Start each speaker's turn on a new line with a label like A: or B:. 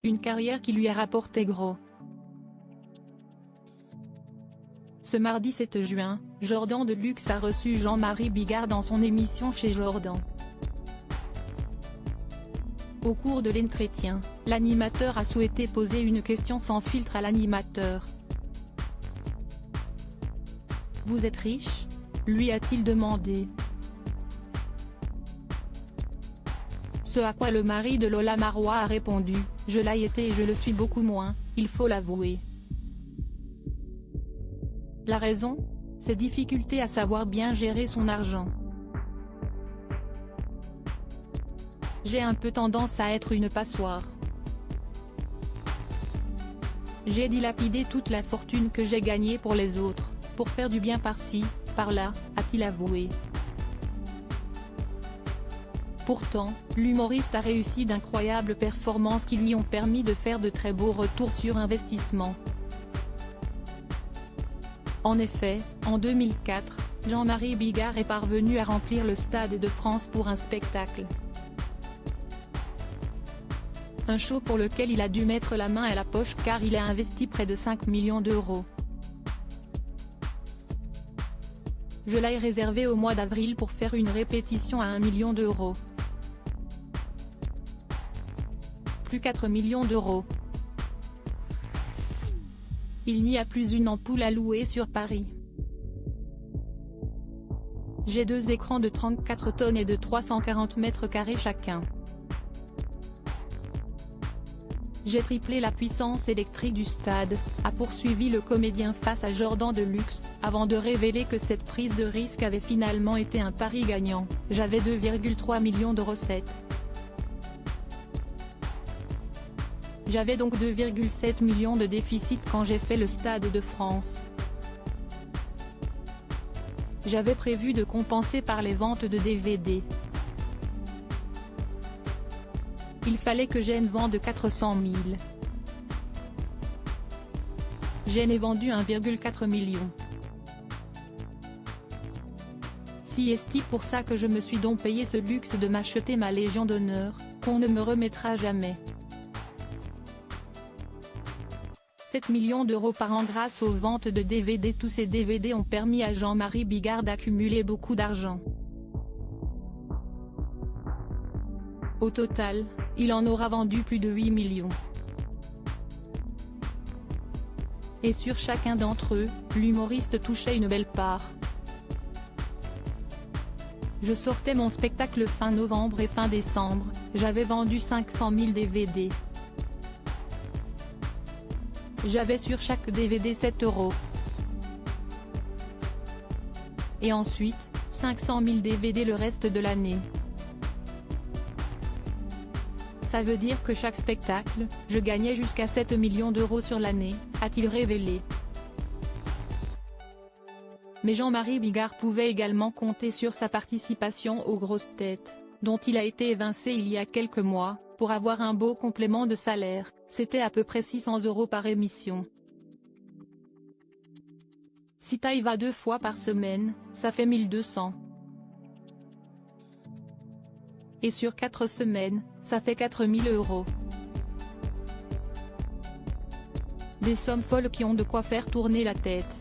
A: Une carrière qui lui a rapporté gros. Ce mardi 7 juin, Jordan Deluxe a reçu Jean-Marie Bigard dans son émission Chez Jordan. Au cours de l'entretien, l'animateur a souhaité poser une question sans filtre à l'animateur. « Vous êtes riche ?» lui a-t-il demandé. Ce à quoi le mari de Lola Marois a répondu « Je l'ai été et je le suis beaucoup moins, il faut l'avouer. » La raison ? Ses difficultés à savoir bien gérer son argent. J'ai un peu tendance à être une passoire. J'ai dilapidé toute la fortune que j'ai gagnée pour les autres, pour faire du bien par-ci, par-là, a-t-il avoué. Pourtant, l'humoriste a réussi d'incroyables performances qui lui ont permis de faire de très beaux retours sur investissement. En effet, en 2004, Jean-Marie Bigard est parvenu à remplir le Stade de France pour un spectacle. Un show pour lequel il a dû mettre la main à la poche car il a investi près de 5 millions d'euros. Je l'ai réservé au mois d'avril pour faire une répétition à 1 million d'euros. Plus 4 millions d'euros. Il n'y a plus une ampoule à louer sur Paris. J'ai 2 écrans de 34 tonnes et de 340 mètres carrés chacun. J'ai triplé la puissance électrique du stade, a poursuivi le comédien face à Jordan Deluxe, avant de révéler que cette prise de risque avait finalement été un pari gagnant. J'avais 2,3 millions de recettes. J'avais donc 2,7 millions de déficit quand j'ai fait le Stade de France. J'avais prévu de compenser par les ventes de DVD. Il fallait que j'en vende 400 000. J'en ai vendu 1,4 million. Si est pour ça que je me suis donc payé ce luxe de m'acheter ma Légion d'honneur, qu'on ne me remettra jamais. 7 millions d'euros par an grâce aux ventes de DVD. Tous ces DVD ont permis à Jean-Marie Bigard d'accumuler beaucoup d'argent. Au total, il en aura vendu plus de 8 millions. Et sur chacun d'entre eux, l'humoriste touchait une belle part. Je sortais mon spectacle fin novembre et fin décembre, j'avais vendu 500 000 DVD. J'avais sur chaque DVD 7 euros. Et ensuite, 500 000 DVD le reste de l'année. Ça veut dire que chaque spectacle, je gagnais jusqu'à 7 millions d'euros sur l'année, a-t-il révélé. Mais Jean-Marie Bigard pouvait également compter sur sa participation aux Grosses Têtes, dont il a été évincé il y a quelques mois, pour avoir un beau complément de salaire, c'était à peu près 600 euros par émission. Si tu y vas 2 fois par semaine, ça fait 1200. Et sur 4 semaines, ça fait 4 000 euros. Des sommes folles qui ont de quoi faire tourner la tête.